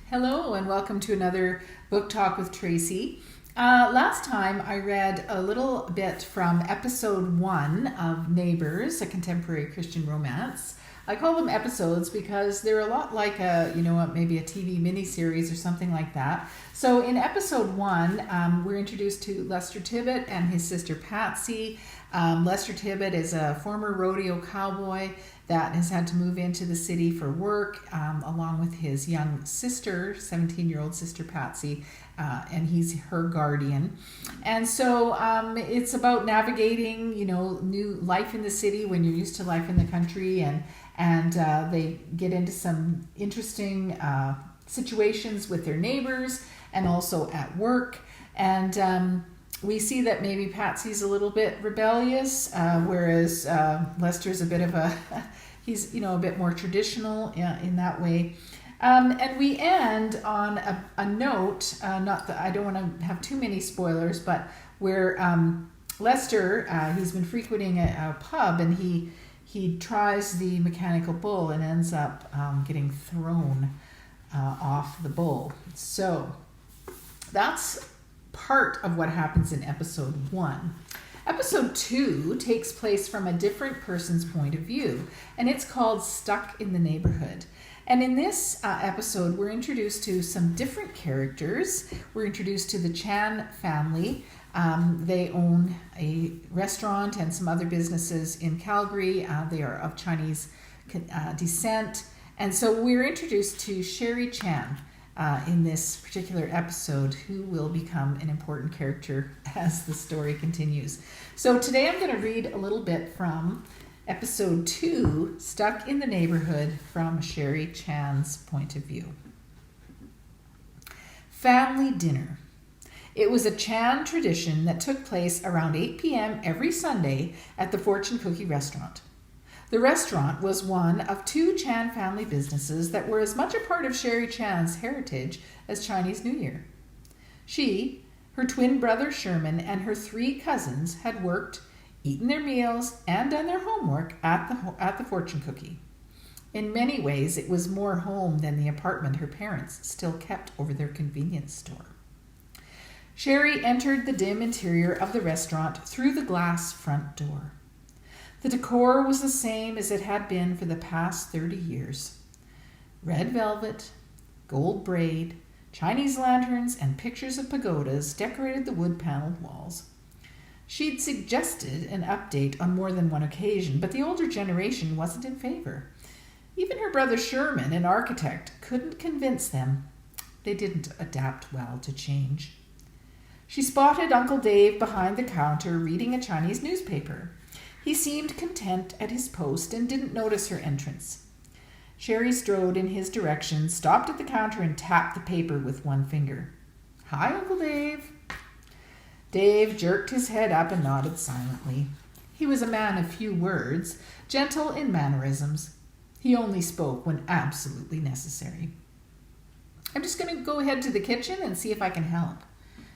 Hello and welcome to another Book Talk with Tracy. Last time I read a little bit from episode 1 of Neighbours, a contemporary Christian romance. I call them episodes because they're a lot like maybe a TV miniseries or something like that. So in episode 1, we're introduced to Lester Tibbet and his sister Patsy. Lester Tibbet is a former rodeo cowboy that has had to move into the city for work, along with his young sister, 17-year-old sister Patsy, and he's her guardian. And so it's about navigating, new life in the city when you're used to life in the country, and they get into some interesting situations with their neighbors and also at work. And we see that maybe Patsy's a little bit rebellious, whereas Lester's a bit of he's a bit more traditional in that way. And we end on a note, not that I don't want to have too many spoilers, but where Lester, he's been frequenting a pub, and he tries the mechanical bull and ends up getting thrown off the bull. So that's part of what happens in episode 1. Episode 2 takes place from a different person's point of view, and it's called Stuck in the Neighborhood. And in this episode, we're introduced to some different characters. We're introduced to the Chan family. They own a restaurant and some other businesses in Calgary. They are of Chinese descent. And so we're introduced to Sherri Chan in this particular episode, who will become an important character as the story continues. So today I'm going to read a little bit from episode 2, Stuck in the Neighborhood, from Sherri Chan's point of view. Family dinner. It was a Chan tradition that took place around 8 p.m. every Sunday at the Fortune Cookie restaurant. The restaurant was one of 2 Chan family businesses that were as much a part of Sherri Chan's heritage as Chinese New Year. She, her twin brother Sherman, and her 3 cousins had worked, eaten their meals, and done their homework at the Fortune Cookie. In many ways, it was more home than the apartment her parents still kept over their convenience store. Sherri entered the dim interior of the restaurant through the glass front door. The decor was the same as it had been for the past 30 years. Red velvet, gold braid, Chinese lanterns, and pictures of pagodas decorated the wood-paneled walls. She'd suggested an update on more than one occasion, but the older generation wasn't in favor. Even her brother Sherman, an architect, couldn't convince them. They didn't adapt well to change. She spotted Uncle Dave behind the counter reading a Chinese newspaper. He seemed content at his post and didn't notice her entrance. Sherri strode in his direction, stopped at the counter, and tapped the paper with one finger. "Hi, Uncle Dave." Dave jerked his head up and nodded silently. He was a man of few words, gentle in mannerisms. He only spoke when absolutely necessary. "I'm just going to go ahead to the kitchen and see if I can help."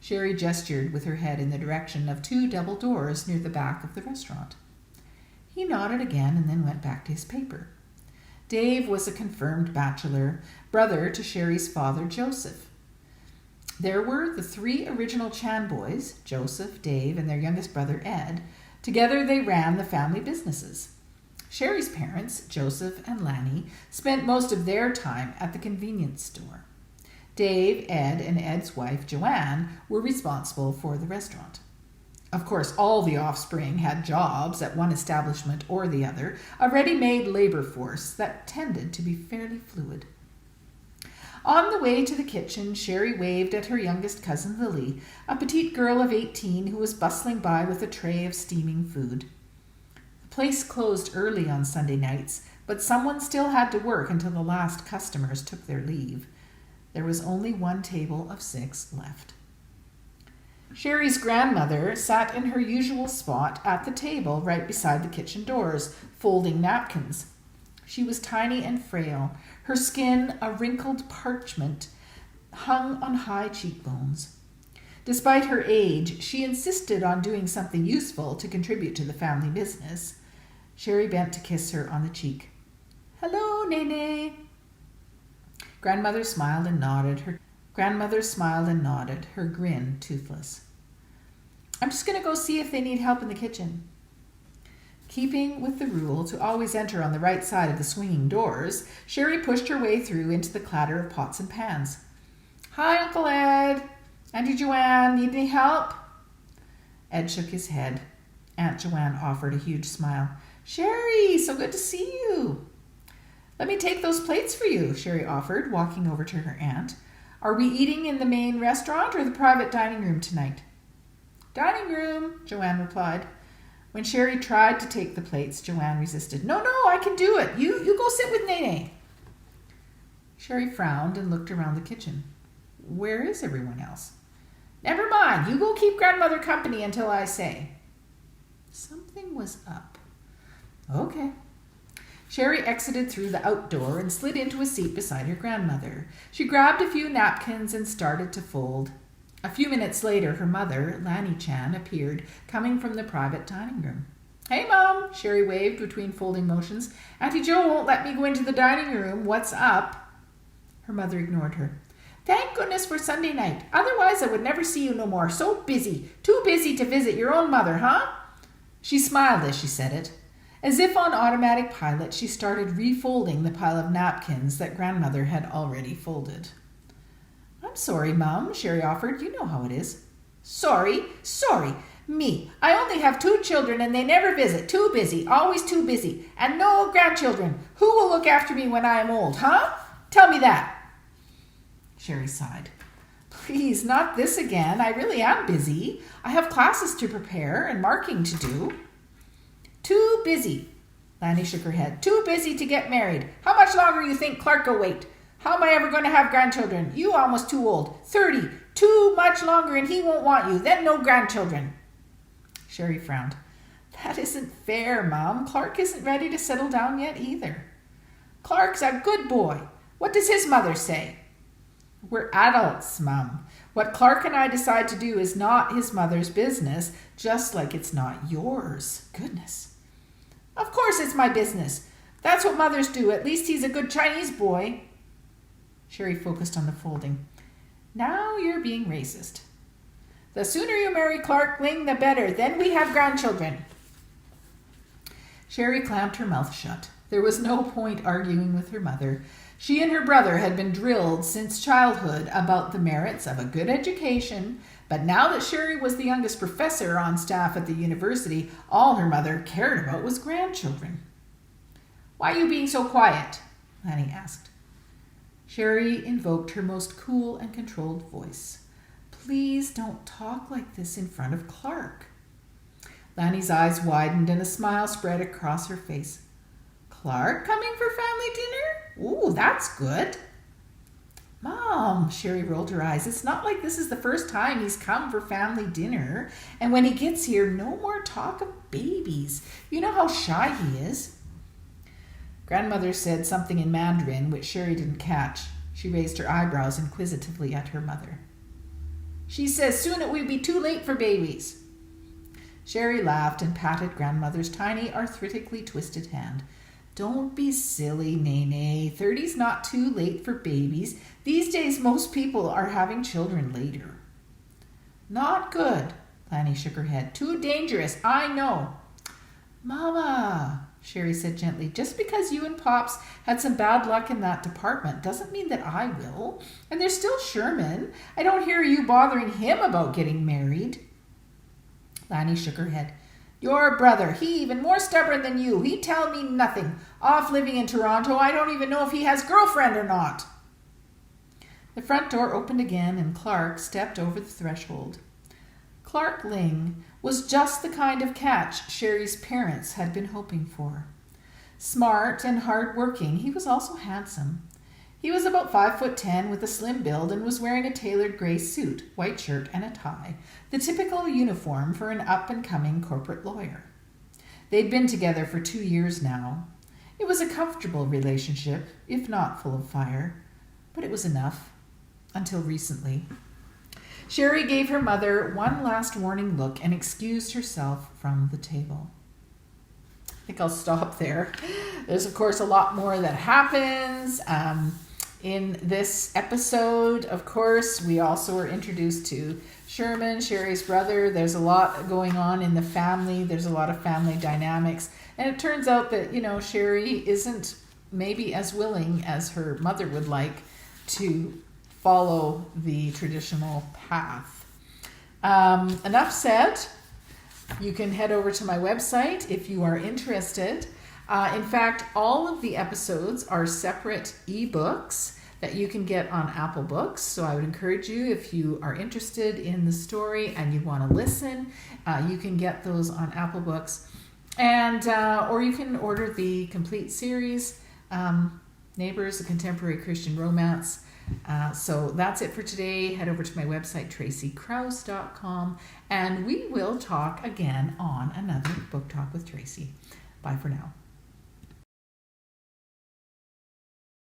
Sherri gestured with her head in the direction of 2 double doors near the back of the restaurant. He nodded again and then went back to his paper. Dave was a confirmed bachelor, brother to Sherri's father, Joseph. There were the 3 original Chan boys, Joseph, Dave, and their youngest brother, Ed. Together they ran the family businesses. Sherri's parents, Joseph and Lanny, spent most of their time at the convenience store. Dave, Ed, and Ed's wife, Joanne, were responsible for the restaurant. Of course, all the offspring had jobs at one establishment or the other, a ready-made labor force that tended to be fairly fluid. On the way to the kitchen, Sherri waved at her youngest cousin, Lily, a petite girl of 18 who was bustling by with a tray of steaming food. The place closed early on Sunday nights, but someone still had to work until the last customers took their leave. There was only one table of 6 left. Sherri's grandmother sat in her usual spot at the table right beside the kitchen doors, folding napkins. She was tiny and frail, her skin a wrinkled parchment, hung on high cheekbones. Despite her age, she insisted on doing something useful to contribute to the family business. Sherri bent to kiss her on the cheek. "Hello, Nene." Grandmother smiled and nodded, her grin toothless. I'm just going to go see if they need help in the kitchen. Keeping with the rule to always enter on the right side of the swinging doors, Sherri pushed her way through into the clatter of pots and pans. Hi, Uncle Ed. Auntie Joanne, need any help? Ed shook his head. Aunt Joanne offered a huge smile. Sherri, so good to see you. Let me take those plates for you, Sherri offered, walking over to her aunt. Are we eating in the main restaurant or the private dining room tonight? Dining room, Joanne replied. When Sherri tried to take the plates, Joanne resisted. No, I can do it. You go sit with Nene. Sherri frowned and looked around the kitchen. Where is everyone else? Never mind. You go keep grandmother company until I say. Something was up. Okay. Sherri exited through the outdoor and slid into a seat beside her grandmother. She grabbed a few napkins and started to fold. A few minutes later, her mother, Sherri Chan, appeared, coming from the private dining room. Hey, Mom, Sherri waved between folding motions. Auntie Jo won't let me go into the dining room. What's up? Her mother ignored her. Thank goodness for Sunday night. Otherwise, I would never see you no more. So busy. Too busy to visit your own mother, huh? She smiled as she said it. As if on automatic pilot, she started refolding the pile of napkins that grandmother had already folded. I'm sorry, Mum, Sherri offered. You know how it is. Sorry. Me. I only have 2 children and they never visit. Too busy. Always too busy. And no grandchildren. Who will look after me when I am old, huh? Tell me that. Sherri sighed. Please, not this again. I really am busy. I have classes to prepare and marking to do. Too busy. Lanny shook her head. Too busy to get married. How much longer you think Clark will wait? How am I ever going to have grandchildren? You almost too old. 30. Too much longer and he won't want you. Then no grandchildren. Sherri frowned. That isn't fair, Mom. Clark isn't ready to settle down yet either. Clark's a good boy. What does his mother say? We're adults, Mum. What Clark and I decide to do is not his mother's business, just like it's not yours. Goodness. Of course it's my business. That's what mothers do. At least he's a good Chinese boy. Sherri focused on the folding. Now you're being racist. The sooner you marry Clark Ling, the better. Then we have grandchildren. Sherri clamped her mouth shut. There was no point arguing with her mother. She and her brother had been drilled since childhood about the merits of a good education, but now that Sherri was the youngest professor on staff at the university, all her mother cared about was grandchildren. Why are you being so quiet? Lanny asked. Sherri invoked her most cool and controlled voice. Please don't talk like this in front of Clark. Lanny's eyes widened and a smile spread across her face. Clark coming for family dinner? Ooh, that's good. Mom, Sherri rolled her eyes. It's not like this is the first time he's come for family dinner. And when he gets here, no more talk of babies. You know how shy he is. Grandmother said something in Mandarin, which Sherri didn't catch. She raised her eyebrows inquisitively at her mother. She says soon it will be too late for babies. Sherri laughed and patted grandmother's tiny, arthritically twisted hand. Don't be silly, Nene. 30's not too late for babies. These days, most people are having children later. Not good, Lanny shook her head. Too dangerous, I know. Mama, Sherri said gently, just because you and Pops had some bad luck in that department doesn't mean that I will. And there's still Sherman. I don't hear you bothering him about getting married. Lanny shook her head. Your brother, he even more stubborn than you. He tell me nothing. Off living in Toronto, I don't even know if he has girlfriend or not. The front door opened again and Clark stepped over the threshold. Clark Ling was just the kind of catch Sherri's parents had been hoping for. Smart and hard-working, he was also handsome. He was about 5'10" with a slim build and was wearing a tailored gray suit, white shirt, and a tie, the typical uniform for an up-and-coming corporate lawyer. They'd been together for 2 years now. It was a comfortable relationship, if not full of fire, but it was enough, until recently. Sherri gave her mother one last warning look and excused herself from the table. I think I'll stop there. There's, of course, a lot more that happens In this episode, of course, we also were introduced to Sherman, Sherri's brother. There's a lot going on in the family. There's a lot of family dynamics. And it turns out that, Sherri isn't maybe as willing as her mother would like to follow the traditional path. Enough said. You can head over to my website if you are interested. In fact, all of the episodes are separate ebooks that you can get on Apple Books. So I would encourage you, if you are interested in the story and you want to listen, you can get those on Apple Books. And or you can order the complete series, Neighbours, a Contemporary Christian Romance. So that's it for today. Head over to my website, tracykrause.com, and we will talk again on another Book Talk with Tracy. Bye for now.